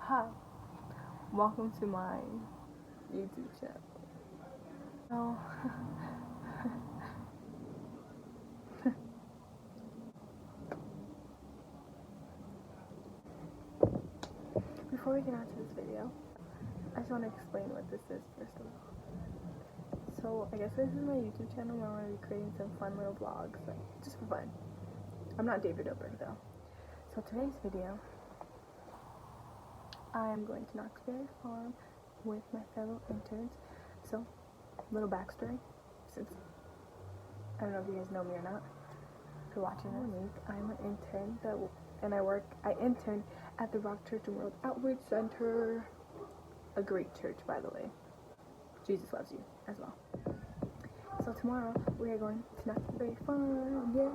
Hi, welcome to my YouTube channel. Oh. Before we get on to this video, I just want to explain what this is first of all. So I guess this is my YouTube channel where I'm going to be creating some fun little vlogs, like just for fun. I'm not David Dobrik though. So today's video, I am going to Knott's Farm with my fellow interns. So, little backstory, since I don't know if you guys know me or not. If you're watching this week, I'm an intern I intern at the Rock Church and World Outreach Center. A great church, by the way. Jesus loves you as well. So tomorrow we are going to Knott's Farm. Yeah,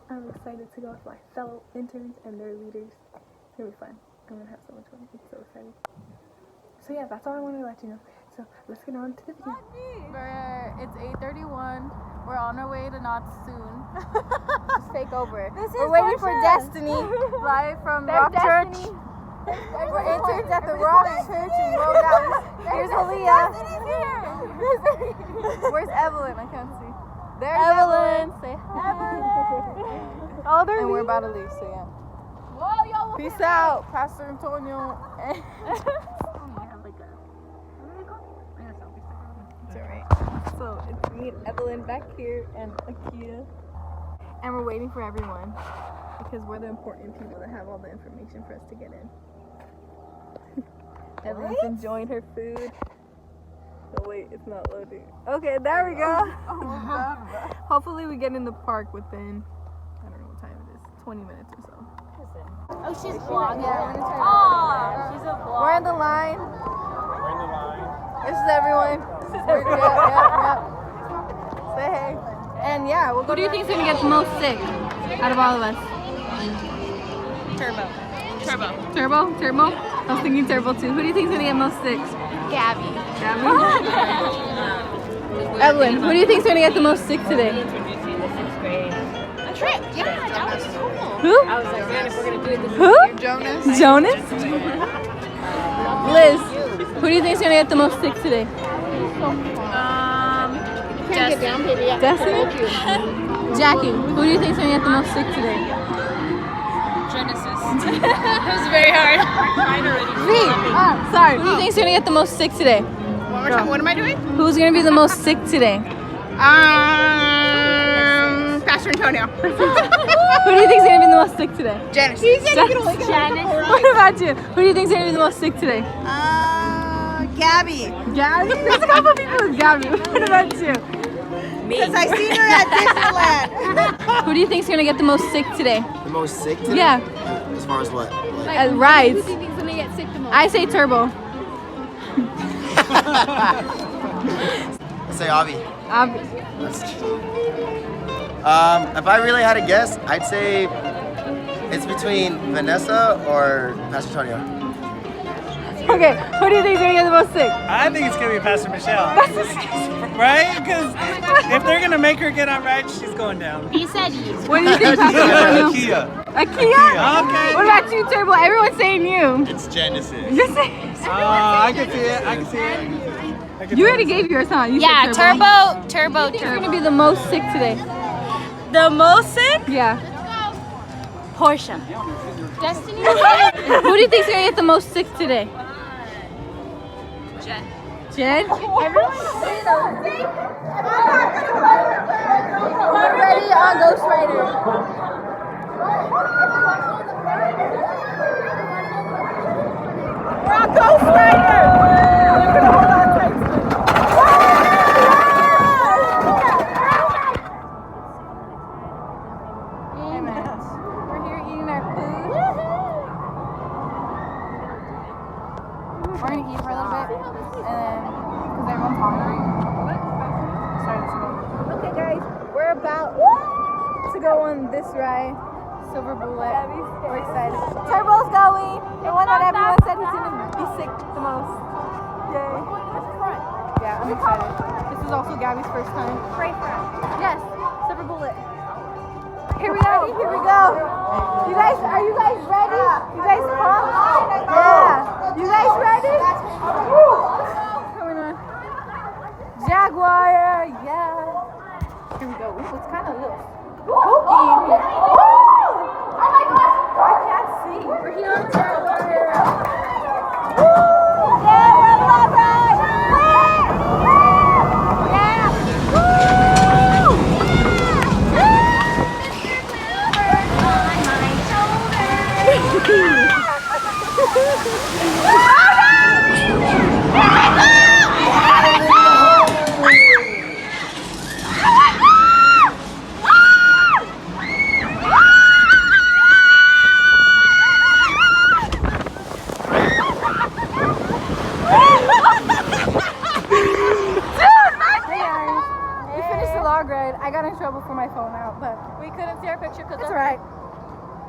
I'm excited to go with my fellow interns and their leaders. It's gonna be fun. I'm gonna have so much fun. I'm so excited. So yeah, that's all I wanted to let you know. So let's get on to the video. It's 8:31. We're on our way to Knott soon. Just take over. We're waiting for Destiny live from Rock Church. We're interns at the Rock Church in World Outreach. Here's Aaliyah. Where's Evelyn? I can't see. There's Evelyn. Say hi. Oh, and we're about to leave, so yeah. Whoa, yo, peace out, Pastor Antonio. It's alright. So it's me and Evelyn back here and Akia. And we're waiting for everyone because we're the important people that have all the information for us to get in. Evelyn's enjoying her food. Oh wait, it's not loading. Okay, there we go. Hopefully we get in the park within, I don't know what time it is, 20 minutes or so. Oh, she's vlogging. Yeah, She's a vlogger. we're in the line. This is everyone. Say hey. And yeah, we'll go. Who do you think is gonna get the most sick out of all of us? Turbo? I was thinking Turbo too. Who do you think is gonna get most sick? Gabby. Evelyn, who do you think is gonna get the most sick today? Trip. Yeah, that was cool. Who? I was like, man, if we're gonna do it this Who? Jonas. Jonas? Liz, who do you think is gonna get the most sick today? Can't get down, baby. Destiny? Jackie, who do you think is gonna get the most sick today? Genesis. That was very hard. Me. Sorry. Who do you think is gonna get the most sick today? One more time. What am I doing? Who's gonna be the most sick today? Pastor Antonio. Who do you think is gonna be the most sick today? Janice. Janice. What about you? Who do you think is gonna be the most sick today? Gabby. Gabby? There's a couple people with Gabby. What about you? Because I seen her at Disneyland. Who do you think is gonna get the most sick today? The most sick today? Yeah. As far as what? At rides. Who do you think's gonna get sick the most? I say Turbo. Let's say Avi. If I really had to guess, I'd say it's between Vanessa or Pastor Antonio. Okay, who do you think is gonna get the most sick? I think it's gonna be Pastor Michelle. Right? Because if they're gonna make her get on rides, she's going down. He said yes. What do you think, Pastor Antonio? Akia? Okay. What about you, Turbo? Everyone's saying you. It's Genesis. You're saying I can see it. you already gave yours, huh? You Yeah, said turbo. Who's gonna be the most sick today? The most sick? Yeah. Portia. Destiny. Who do you think's gonna get the most sick today? Jen. Jen? Everyone's I'm ready on Ghost Rider. We're on Ghost Rider! Hold on tight. We're here eating our food. We're gonna eat for a little bit, and then, because everyone's hungry. Okay guys, we're about to go on this ride, Silver Bullet. We're excited. Turbo's going, the one that everyone said he's gonna be sick the most. Yay. Yeah, I'm excited. This is also Gabby's first time. Pray for us. Yes, Silver Bullet. Here we go. You guys, are you guys ready? You guys pumped? Yeah. I got in trouble for my phone out, but We couldn't see our picture because that's alright.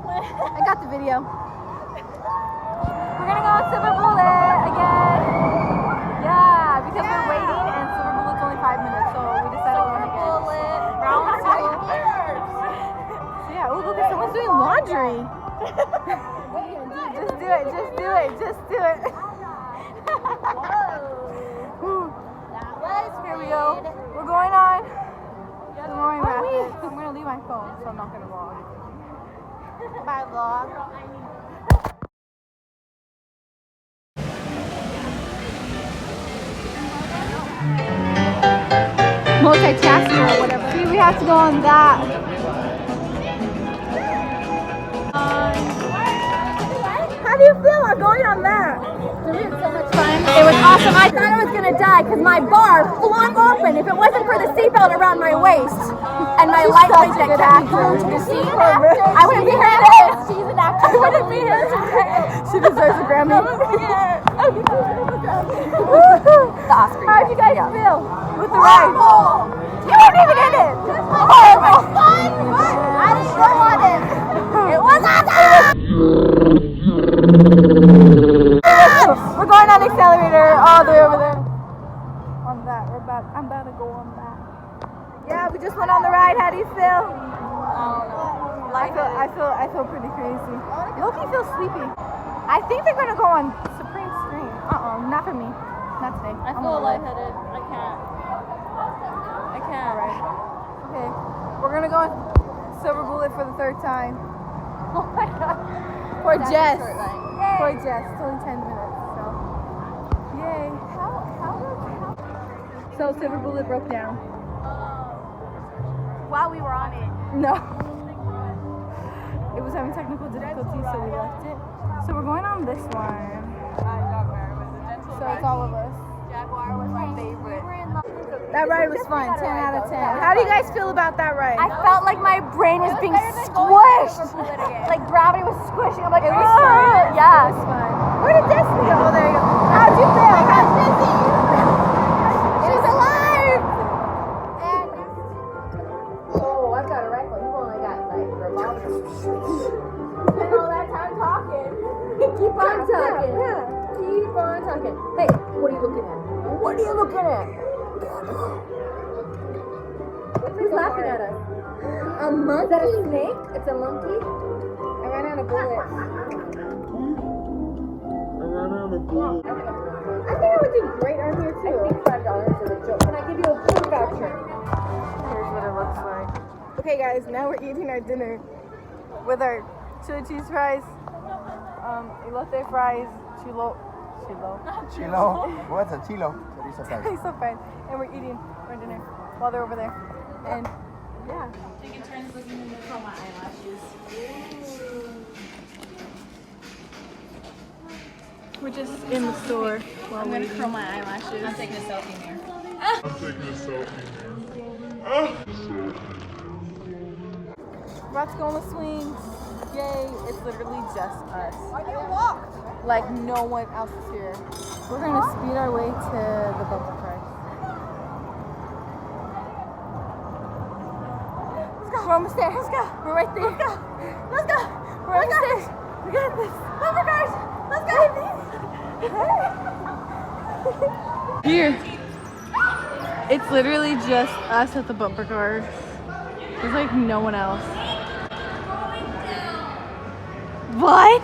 I got the video. We're gonna go on Silver Bullet again. Yeah, because we're waiting and Silver Bullet's only 5 minutes, so we decided to go on again. Round two. So yeah, oh look at someone's doing laundry. Just do it, just do it, just do it. Here we go. We're going on. I'm gonna leave my phone, so I'm not gonna vlog. Bye vlog. Multitasking or whatever. See, we have to go on that. How do you feel about going on that? We had so much fun. It was awesome. I thought I was gonna die because my bar flung open. If it wasn't for the seatbelt around my waist and my light weight that kept me glued to the seat, I wouldn't be here today. She's an actress. I wouldn't be here today. She deserves a Grammy. The Oscar. How did you guys feel with the ride? You weren't even in it. Horrible. I didn't go on it. It was awesome. We're going on the accelerator all the way over there. On that, I'm about to go on that. Yeah, we just went on the ride. How do you feel? I don't know. I feel pretty crazy. Loki feels sleepy. I think they're gonna go on Supreme Screen. Not for me. Not today. I feel lightheaded. I can't. Alright. Okay. We're gonna go on Silver Bullet for the third time. Oh my god. For Jess. For Jess. It's only 10 minutes, so. Yay. So Silver Bullet broke down. While we were on it. No. It was having technical difficulties, so we left it. So we're going on this one. So it's all of us. Jaguar was my favorite. That ride was fun. 10 out of 10. How do you guys feel about that ride? I felt like my brain was being squished. Like gravity was squishing. I'm like, It was fun. Yeah. It was fun. Where did Destiny go? Oh, there you go. How'd you feel? How's Destiny? She's alive! And oh, I've got a rifle. You've only got like revolver. Spend all that time talking. Keep on talking. Yeah. Keep on talking. Hey, what are you looking at? What are you looking at? Who's laughing at us? A monkey? Is that a snake? It's a monkey? I ran out of bullets. I think I would do great on here too. I think $5 is a joke. Can I give you a food voucher? Here's what it looks like. Okay guys, now we're eating our dinner with our chili cheese fries, elote fries, chilo. What's a chilo? He's so fine. And we're eating our dinner while they're over there. And yeah. Taking turns looking in the curl my eyelashes. We're just in the store while I'm gonna waiting. curl my eyelashes. I'm taking a selfie mirror. We're about to go on the swings. Yay, it's literally just us. Like no one else is here. We're gonna speed our way to the bumper cars. Let's go. We're almost there. Let's go. We're right there. Let's go. Let's go. We're almost there. We got this. Bumper cars. Let's go. Here. It's literally just us at the bumper cars. There's like no one else. What?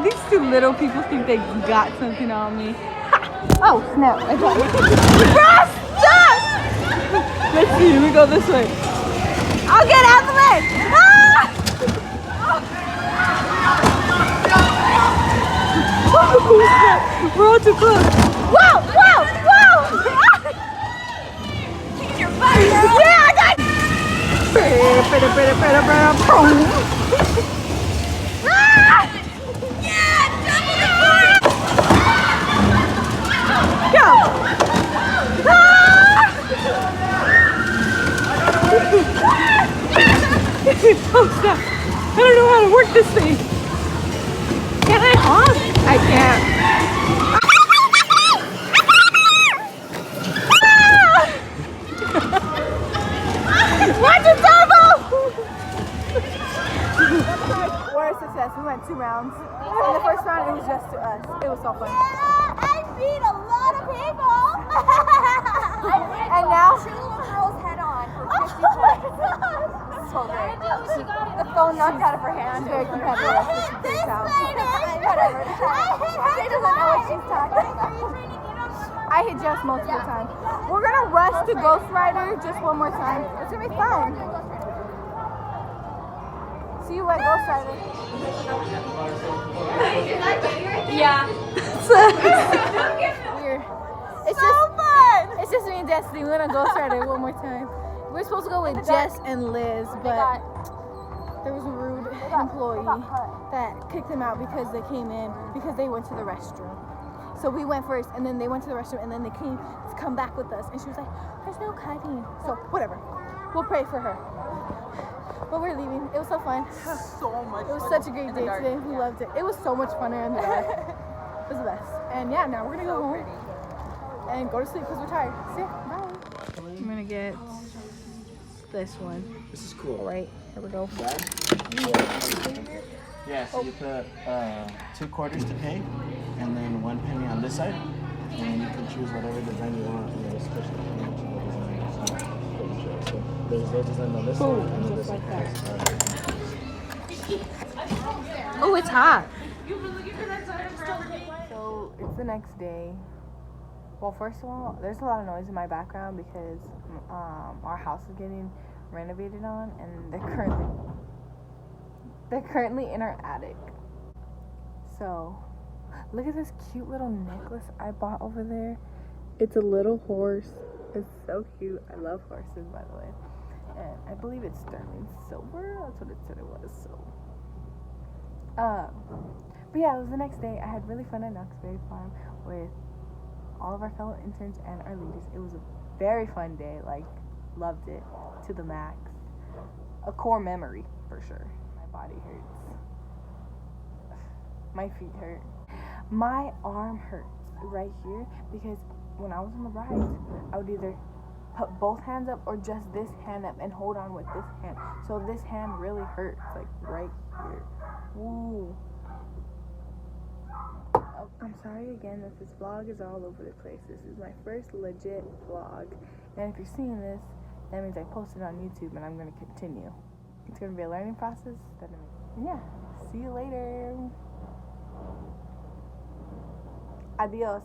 These two little people think they got something on me. Oh, snap. I dropped it. Stop! Let's see. We go this way. I'll get out of the way. Ah! I don't know how to work this thing. Can I honk? I can't. Watch it, turbo! We're a success. We went 2 rounds. In the first round, it was just to us. It was so fun. I beat a lot of people. And now, Two little girls head on for 50 points. So great. The phone knocked out of her hand. very competitive. This lady. Whatever. She doesn't know what she's talking about. I hit Jess multiple times. We're gonna rush to Ghost Rider just one more time. It's gonna be fun. See you at Ghost Rider. Yeah. Weird. It's so fun. It's just me and Destiny. We're gonna Ghost Rider one more time. We're supposed to go with Jess and Liz, but there was a rude employee that kicked them out because they came in because they went to the restroom. So we went first, and then they went to the restroom, and then they came to come back with us. And she was like, "There's no cutting." So whatever. We'll pray for her. But we're leaving. It was so fun. So much. It was such a great day today. We loved it. It was so much funner in the dark. It was the best. And yeah, now we're gonna go home and go to sleep because we're tired. See ya. Bye. I'm gonna get this one. This is cool. Right. Here we go. Yeah, so you put 2 quarters to pay, and then 1 penny on this side, and then you can choose whatever design you want, and then it's special design. So there's those designs on this side, and then this side. Oh, it's hot. So it's the next day. Well, first of all, there's a lot of noise in my background because our house is getting renovated on, and they're currently in our attic. So look at this cute little necklace I bought over there. It's a little horse. It's so cute. I love horses, by the way. And I believe it's sterling silver. That's what it said it was. So but yeah, it was the next day. I had really fun at Knoxberry Farm with all of our fellow interns and our leaders. It was a very fun day. Like, loved it to the max. A core memory for sure. My body hurts. My feet hurt. My arm hurts right here because when I was on the rides, I would either put both hands up or just this hand up and hold on with this hand. So this hand really hurts, like right here. Ooh. Oh, I'm sorry again that this vlog is all over the place. This is my first legit vlog. And if you're seeing this, that means I posted on YouTube and I'm going to continue. It's going to be a learning process. Yeah. See you later. Adios.